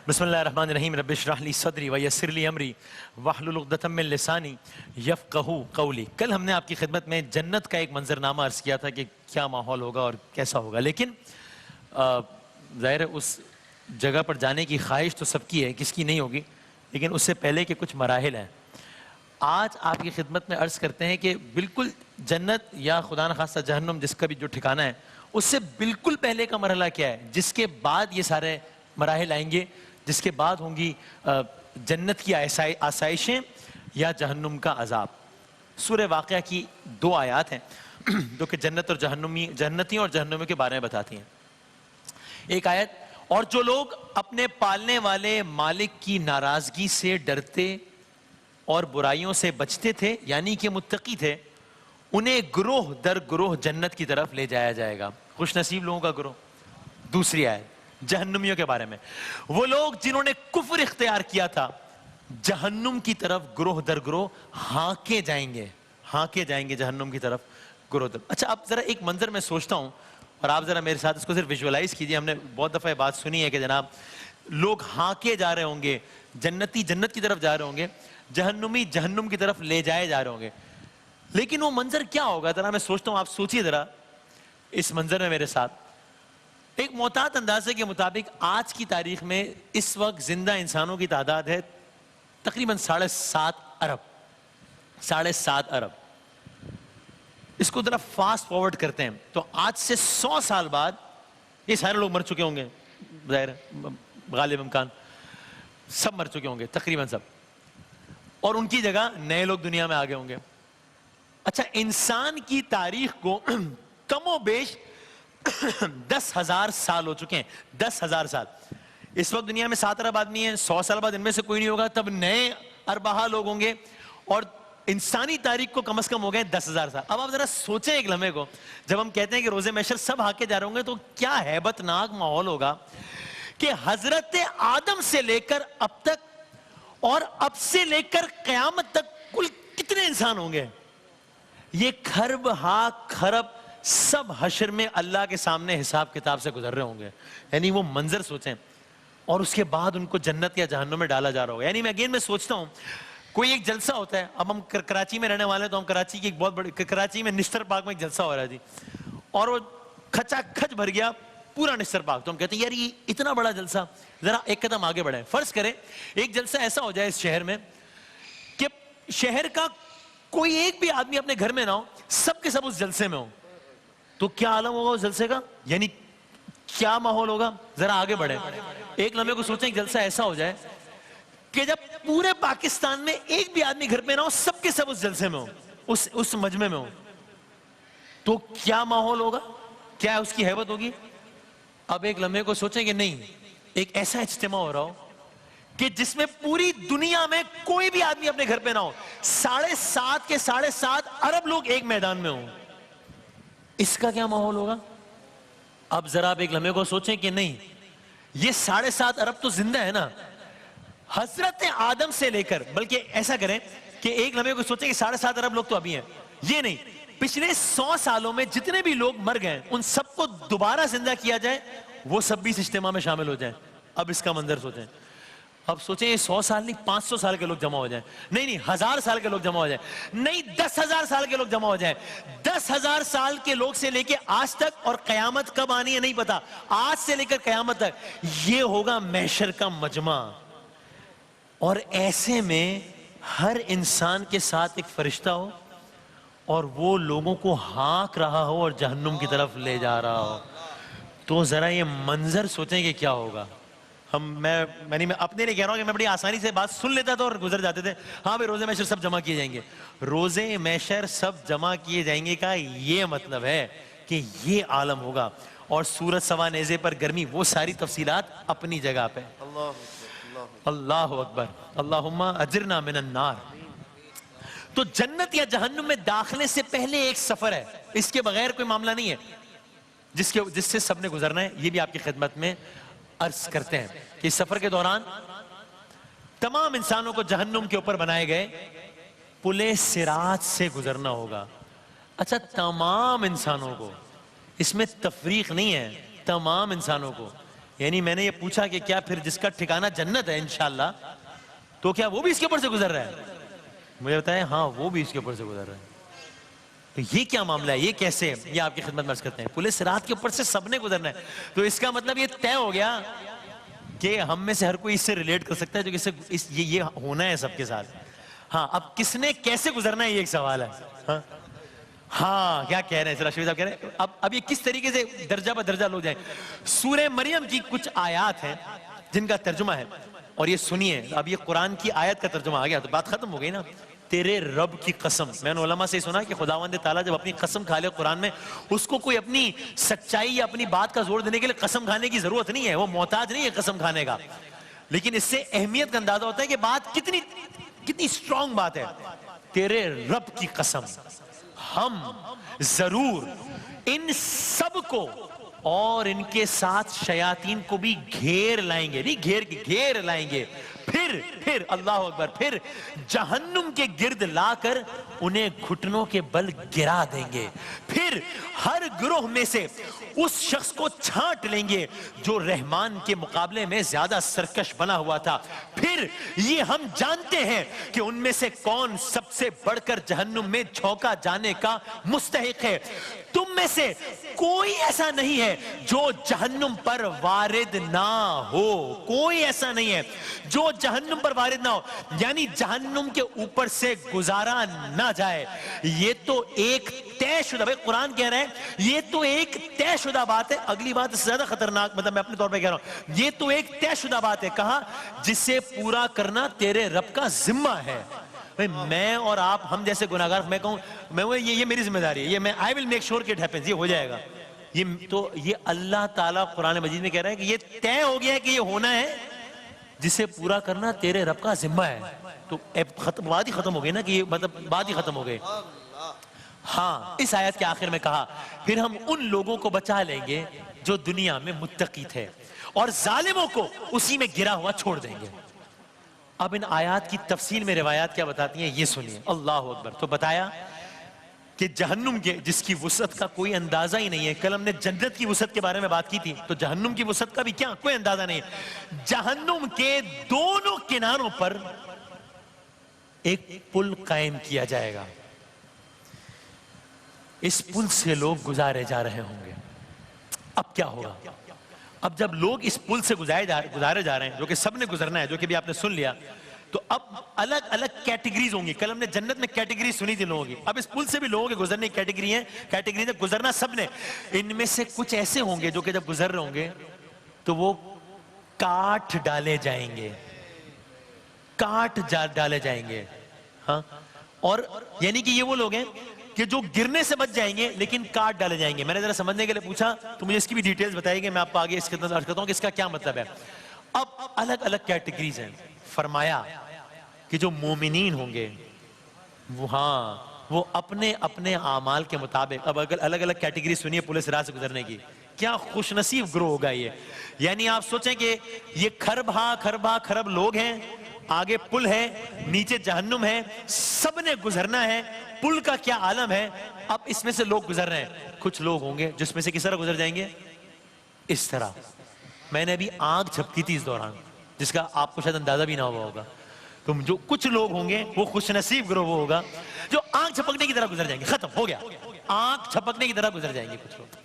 بسم اللہ الرحمن الرحیم رب اشرح لی صدری ویسر لی امری واحلل عقدۃ من لسانی یفقہوا قولی۔ کل ہم نے آپ کی خدمت میں جنت کا ایک منظرنامہ عرض کیا تھا کہ کیا ماحول ہوگا اور کیسا ہوگا، لیکن ظاہر ہے اس جگہ پر جانے کی خواہش تو سب کی ہے، کس کی نہیں ہوگی، لیکن اس سے پہلے کے کچھ مراحل ہیں۔ آج آپ کی خدمت میں عرض کرتے ہیں کہ بالکل جنت یا خدا نخواستہ جہنم جس کا بھی جو ٹھکانہ ہے، اس سے بالکل پہلے کا مرحلہ کیا ہے، جس کے بعد یہ سارے مراحل آئیں گے، جس کے بعد ہوں گی جنت کی آسائشیں یا جہنم کا عذاب۔ سورہ واقعہ کی 2 آیات ہیں جو کہ جنت اور جنتیوں اور جہنمیوں کے بارے میں بتاتی ہیں۔ ایک آیت، اور جو لوگ اپنے پالنے والے مالک کی ناراضگی سے ڈرتے اور برائیوں سے بچتے تھے، یعنی کہ متقی تھے، انہیں گروہ در گروہ جنت کی طرف لے جایا جائے گا۔ خوش نصیب لوگوں کا گروہ۔ دوسری آیت جہنمیوں کے بارے میں، وہ لوگ جنہوں نے کفر اختیار کیا تھا جہنم کی طرف گروہ در گروہ ہانکے جائیں گے جہنم کی طرف گروہ در۔ اچھا اب ذرا ایک منظر میں سوچتا ہوں اور آپ ذرا میرے ساتھ اس کو صرف ویژولائز کیجئے۔ ہم نے بہت دفعہ بات سنی ہے کہ جناب لوگ ہانکے جا رہے ہوں گے، جنتی جنت کی طرف جا رہے ہوں گے، جہنمی جہنم کی طرف لے جائے جا رہے ہوں گے، لیکن وہ منظر کیا ہوگا؟ ذرا میں سوچتا ہوں، آپ سوچئے ذرا اس منظر میں میرے ساتھ۔ ایک محتاط اندازے کے مطابق آج کی تاریخ میں اس وقت زندہ انسانوں کی تعداد ہے تقریباً 7.5 ارب۔ 7.5 ارب۔ اس کو ذرا فاسٹ فارورڈ کرتے ہیں تو آج سے 100 سال بعد یہ سارے لوگ مر چکے ہوں گے، ظاہر غالب امکان سب مر چکے ہوں گے، تقریباً سب، اور ان کی جگہ نئے لوگ دنیا میں آگے ہوں گے۔ اچھا انسان کی تاریخ کو کم و بیش 10,000 سال ہو چکے ہیں، 10,000 سال۔ اس وقت دنیا میں 7 ارب آدمی ہیں، 100 سال بعد ان میں سے کوئی نہیں ہوگا، تب نئے ارباہا لوگ ہوں گے، اور انسانی تاریخ کو کم از کم ہو گئے 10,000 سال۔ اب آپ ذرا سوچیں ایک لمحے کو، جب ہم کہتے ہیں کہ روزے محشر سب ہاکے جا رہے ہوں گے تو کیا ہیبت ناک ماحول ہوگا کہ حضرت آدم سے لے کر اب تک اور اب سے لے کر قیامت تک کل کتنے انسان ہوں گے؟ یہ کھرب ہا کھرب سب حشر میں اللہ کے سامنے حساب کتاب سے گزر رہے ہوں گے۔ یعنی وہ منظر سوچیں، اور اس کے بعد ان کو جنت یا جہنم میں ڈالا جا رہا ہوگا۔ یعنی میں سوچتا ہوں کوئی ایک جلسہ ہوتا ہے، اب ہم کراچی میں رہنے والے تو ہم کراچی کی ایک بہت بڑی، کراچی میں نشتر پاک میں ایک جلسہ ہو رہا ہے جی، اور وہ کھچا کھچ بھر گیا پورا نشتر پاک، تو ہم کہتے ہیں یار یہ اتنا بڑا جلسہ، ذرا ایک قدم آگے بڑھیں۔ فرض کریں ایک جلسہ ایسا ہو جائے اس شہر میں کہ شہر کا کوئی ایک بھی آدمی اپنے گھر میں نہ ہو، سب کے سب اس جلسے میں ہو، تو کیا عالم ہوگا اس جلسے کا؟ یعنی کیا ماحول ہوگا؟ ذرا آگے بڑھیں، ایک لمحے کو سوچیں ایک جلسہ ایسا ہو جائے کہ جب پورے پاکستان میں ایک بھی آدمی گھر پہ نہ ہو، سب کے سب اس جلسے میں ہو، اس مجمع میں ہو، تو کیا ماحول ہوگا؟ کیا اس کی ہیبت ہوگی؟ اب ایک لمحے کو سوچیں کہ نہیں، ایک ایسا اجتماع ہو رہا ہو کہ جس میں پوری دنیا میں کوئی بھی آدمی اپنے گھر پہ نہ ہو، 7.5 کے 7.5 ارب لوگ ایک میدان میں ہوں، اس کا کیا ماحول ہوگا؟ اب ذرا آپ ایک لمحے کو سوچیں کہ نہیں، یہ 7.5 ارب تو زندہ ہے نا، حضرت آدم سے لے کر، بلکہ ایسا کریں کہ ایک لمحے کو سوچیں کہ 7.5 ارب لوگ تو ابھی ہیں، یہ نہیں، پچھلے 100 سالوں میں جتنے بھی لوگ مر گئے ان سب کو دوبارہ زندہ کیا جائے، وہ سب بھی اس اجتماع میں شامل ہو جائیں۔ اب اس کا منظر سوچیں، اب سوچیں یہ 100 سال نہیں 500 سال کے لوگ جمع ہو جائیں، نہیں 1000 سال کے لوگ جمع ہو جائیں، نہیں 10,000 سال کے لوگ جمع ہو جائیں، 10,000 سال کے لوگ سے لے کے آج تک، اور قیامت کب آنی ہے نہیں پتا، آج سے لے کر قیامت تک یہ ہوگا محشر کا مجمع، اور ایسے میں ہر انسان کے ساتھ ایک فرشتہ ہو اور وہ لوگوں کو ہانک رہا ہو اور جہنم کی طرف لے جا رہا ہو، تو ذرا یہ منظر سوچیں کہ کیا ہوگا۔ میں اپنے لیے کہہ رہا ہوں کہ میں بڑی آسانی سے بات سن لیتا تھا اور گزر جاتے تھے، ہاں بھئی روزے محشر سب جمع کیے جائیں گے، روزے محشر سب جمع کیے جائیں گے کا یہ مطلب ہے کہ یہ عالم ہوگا، اور سورج سوا نیزے پر گرمی، وہ ساری تفصیلات اپنی جگہ پہ۔ اللہ اکبر، اللہم اجرنا من النار۔ تو جنت یا جہنم میں داخلے سے پہلے ایک سفر ہے، اس کے بغیر کوئی معاملہ نہیں ہے، جس سے سب نے گزرنا ہے۔ یہ بھی آپ کی خدمت میں عرض کرتے ہیں کہ اس سفر کے دوران تمام انسانوں کو جہنم کے اوپر بنائے گئے پلے صراط سے گزرنا ہوگا۔ اچھا تمام انسانوں کو، اس میں تفریق نہیں ہے، تمام انسانوں کو یعنی میں نے یہ پوچھا کہ کیا پھر جس کا ٹھکانہ جنت ہے انشاءاللہ تو کیا وہ بھی اس کے اوپر سے گزر رہا ہے؟ مجھے بتائیں ہاں وہ بھی اس کے اوپر سے گزر رہا ہے. تو یہ کیا معاملہ ہے, یہ کیسے؟ یہ آپ کی خدمت میں عرض کرتے ہیں. پولیس رات کے اوپر سے سب نے گزرنا ہے, تو اس کا مطلب یہ طے ہو گیا کہ ہم میں سے ہر کوئی اس سے ریلیٹ کر سکتا ہے, جو یہ ہونا ہے سب کے ساتھ. ہاں اب کس نے کیسے گزرنا ہے یہ ایک سوال ہے. ہاں کیا کہہ رہے ہیں شفیع صاحب کہہ رہے ہیں اب یہ کس طریقے سے درجہ بدرجہ لوگ جائیں. سورہ مریم کی کچھ آیات ہیں جن کا ترجمہ ہے, اور یہ سنیے. اب یہ قرآن کی آیت کا ترجمہ آ گیا تو بات ختم ہو گئی نا. تیرے رب کی قسم. میں نے علماء سے سنا کہ خداوند تعالیٰ جب اپنی قسم کھا لے قرآن میں, اس کو کوئی اپنی سچائی یا اپنی بات کا زور دینے کے لیے قسم کھانے کی ضرورت نہیں ہے, وہ محتاج نہیں ہے قسم کھانے کا. لیکن اس سے اہمیت کا اندازہ ہوتا ہے کہ بات کتنی اسٹرانگ بات ہے. تیرے رب کی قسم ہم ضرور ان سب کو اور ان کے ساتھ شیاطین کو بھی گھیر لائیں گے, نہیں گھیر لائیں گے, پھر اللہ اکبر, پھر جہنم کے گرد لا کر انہیں گھٹنوں کے بل گرا دیں گے. پھر ہر گروہ میں سے اس شخص کو چھانٹ لیں گے جو رحمان کے مقابلے میں زیادہ سرکش بنا ہوا تھا. پھر یہ ہم جانتے ہیں کہ ان میں سے کون سب سے بڑھ کر جہنم میں جھونکا جانے کا مستحق ہے. تم میں سے کوئی ایسا نہیں ہے جو جہنم پر وارد نہ ہو, کوئی ایسا نہیں ہے جو جہنم پر وارد نہ ہو, یعنی جہنم کے اوپر سے گزارا نہ جائے. یہ تو ایک طے شدہ, بھائی قرآن کہہ رہے ہیں یہ تو ایک طے شدہ بات ہے. اگلی بات اس سے زیادہ خطرناک, مطلب میں اپنے طور پہ کہہ رہا ہوں, یہ تو ایک طے شدہ بات ہے. کہا جسے پورا کرنا تیرے رب کا ذمہ ہے. میں اور آپ ہم جیسے گناہگار, میں کہوں یہ میری ذمہ داری ہے, یہ میں I will make sure کہ it happens, یہ ہو جائے گا. یہ اللہ تعالیٰ قرآن مجید میں کہہ رہا ہے کہ یہ طے ہو گیا ہے کہ یہ ہونا ہے, جسے پورا کرنا تیرے رب کا ذمہ ہے. تو بات ہی ختم ہو گئی نا, کہ مطلب بات ہی ختم ہو گئی. ہاں اس آیت کے آخر میں کہا پھر ہم ان لوگوں کو بچا لیں گے جو دنیا میں متقی تھے, اور ظالموں کو اسی میں گرا ہوا چھوڑ دیں گے. اب ان آیات کی تفصیل میں روایات کیا بتاتی ہیں یہ سنیے. اللہ اکبر. تو بتایا کہ جہنم کے جس کی وسعت کا کوئی اندازہ ہی نہیں ہے. کل ہم نے جنت کی وسعت کے بارے میں بات کی تھی, تو جہنم کی وسعت کا بھی کیا کوئی اندازہ نہیں ہے. جہنم کے دونوں کناروں پر ایک پل قائم کیا جائے گا. اس پل سے لوگ گزارے جا رہے ہوں گے. اب کیا ہوگا؟ اب جب لوگ اس پل سے گزارے جا رہے ہیں, جو کہ سب نے گزرنا ہے, جو کہ بھی آپ نے سن لیا, تو اب الگ الگ کیٹیگریز ہوں گی. کل ہم نے جنت میں کیٹیگریز سنی تھی لوگوں کی, اب اس پل سے بھی لوگوں کے گزرنے کی کیٹیگری ہے, گزرنا سب نے. ان میں سے کچھ ایسے ہوں گے جو کہ جب گزر رہے ہوں گے تو وہ کاٹ ڈالے جائیں گے, ڈالے جائیں گے. ہاں, اور یعنی کہ یہ وہ لوگ ہیں کہ جو گرنے سے بچ جائیں گے لیکن کاٹ ڈالے جائیں گے. میں نے ذرا سمجھنے کے لیے پوچھا تو مجھے اس کی بھی ڈیٹیلز بتائی گئی, میں آپ کو آگے اس کے اندر عرض کرتا ہوں کہ اس کا کیا مطلب ہے. اب الگ الگ کیٹیگریز ہیں. فرمایا کہ جو مومنین ہوں گے وہ اپنے اپنے اعمال کے مطابق, اب اگر الگ الگ کیٹیگری سنیے پولیس راہ سے گزرنے کی, کیا خوش نصیب گروہ ہوگا یہ. یعنی آپ سوچیں کہ یہ خرب لوگ ہیں, آگے پل ہے, نیچے جہنم ہے, سب نے گزرنا ہے. پل کا کیا عالم ہے. اب اس میں سے لوگ گزر رہے ہیں, کچھ لوگ ہوں گے جس میں سے کس طرح گزر جائیں گے, اس طرح. میں نے ابھی آنکھ جھپکی تھی اس دوران, جس کا آپ کو شاید اندازہ بھی نہ ہوا ہوگا. تو جو کچھ لوگ ہوں گے وہ خوش نصیب گروہ وہ ہوگا جو آنکھ جھپکنے کی طرح گزر جائیں گے. ختم ہو گیا, آنکھ جھپکنے کی طرح گزر جائیں گے کچھ لوگ.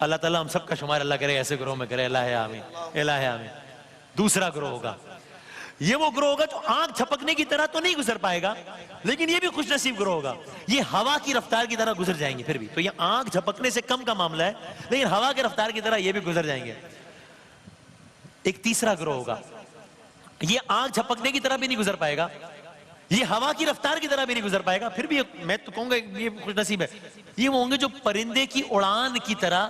اللہ تعالیٰ ہم سب کا شمار اللہ کرے ایسے گروہ میں کرے. اللہ آمین, اللہ آمین. دوسرا گروہ ہوگا, یہ وہ گروہ ہوگا جو آنکھ جھپکنے کی طرح تو نہیں گزر پائے گا, لیکن یہ بھی خوش نصیب گروہ ہوگا. یہ ہوا کی رفتار کی طرح گزر جائیں گے پھر بھی. تو یہ آنکھ جھپکنے سے کم کا معاملہ ہے, لیکن ہوا کی رفتار کی طرح یہ بھی گزر جائیں گے. ایک تیسرا گروہ ہوگا, یہ آنکھ جھپکنے کی طرح بھی نہیں گزر پائے گا, یہ ہوا کی رفتار کی طرح بھی نہیں گزر پائے گا, پھر بھی میں تو کہوں گا یہ خوش نصیب ہے. یہ وہ ہوں گے جو پرندے کی اڑان کی طرح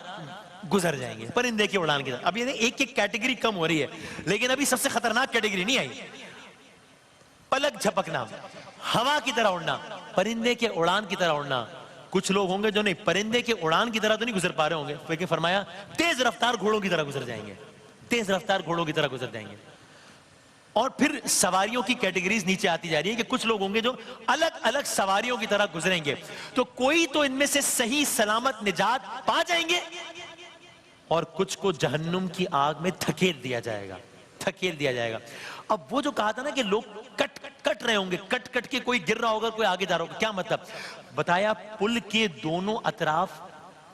گزر جائیں گے, پرندے کی اڑان کی طرح. اب یہ ایک ایک کیٹیگری کم ہو رہی ہے, لیکن ابھی سب سے خطرناک کیٹیگری نہیں آئی. پلک جھپکنا, ہوا کی طرح اڑنا, پرندے کے اڑان کی طرح اڑنا. کچھ لوگ ہوں گے جو نہیں پرندے کے اڑان کی طرح تو نہیں گزر پا رہے ہوں گے, لیکن فرمایا تیز رفتار گھوڑوں کی طرح گزر جائیں گے, تیز رفتار گھوڑوں کی طرح گزر جائیں گے. اور پھر سواریوں کی کیٹیگریز نیچے آتی جا رہی ہے کہ کچھ لوگ ہوں گے جو الگ الگ سواریوں کی طرح گزریں گے. تو کوئی تو ان میں سے صحیح سلامت نجات پا جائیں گے, اور کچھ کو جہنم کی آگ میں دھکیل دیا جائے گا، دھکیل دیا جائے گا۔ اب وہ جو کہا تھا نا کہ لوگ کٹ رہے ہوں گے، کٹ کے کوئی گر رہا ہوگا، کوئی آگے جا رہا ہوگا، کیا مطلب؟ بتایا پل کے دونوں اطراف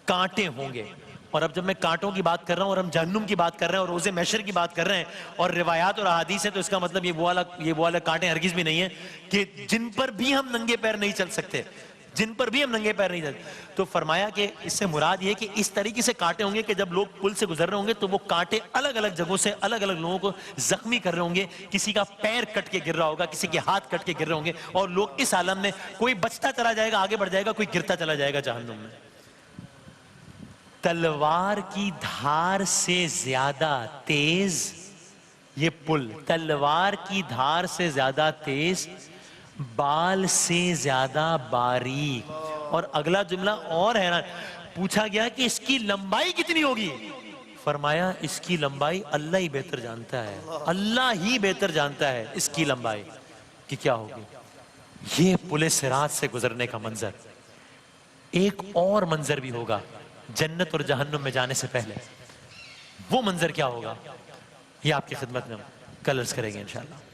کانٹے ہوں گے۔ اور اب جب میں کانٹوں کی بات کر رہا ہوں اور ہم جہنم کی بات کر رہے ہیں اور روز محشر کی بات کر رہے ہیں اور روایات اور احادیث ہیں، تو اس کا مطلب یہ وہ والا کانٹے ہرگز بھی نہیں ہیں کہ جن پر بھی ہم ننگے پیر نہیں چل سکتے، جن پر بھی ہم ننگے پیر نہیں چل سکتے۔ تو فرمایا کہ اس سے مراد یہ کہ اس طریقے سے کانٹے ہوں گے کہ جب لوگ پل سے گزر رہے ہوں گے تو وہ کانٹے الگ الگ جگہوں سے الگ الگ لوگوں کو زخمی کر رہے ہوں گے، کسی کا پیر کٹ کے گر رہا ہوگا، کسی کے ہاتھ کٹ کے گر رہے ہوں گے، اور لوگ اس عالم میں کوئی بچتا چلا جائے گا، آگے بڑھ جائے گا، کوئی گرتا چلا جائے گا جہنم میں۔ تلوار کی دھار سے زیادہ تیز یہ پل، تلوار کی دھار سے زیادہ تیز، بال سے زیادہ باریک۔ اور اگلا جملہ اور حیران، پوچھا گیا کہ اس کی لمبائی کتنی ہوگی؟ فرمایا اس کی لمبائی اللہ ہی بہتر جانتا ہے، اللہ ہی بہتر جانتا ہے اس کی لمبائی کہ کیا ہوگی۔ یہ پل صراط سے گزرنے کا منظر۔ ایک اور منظر بھی ہوگا جنت اور جہنم میں جانے سے پہلے، وہ منظر کیا ہوگا یہ آپ کی خدمت میں ہم کل عرض کریں گے انشاءاللہ۔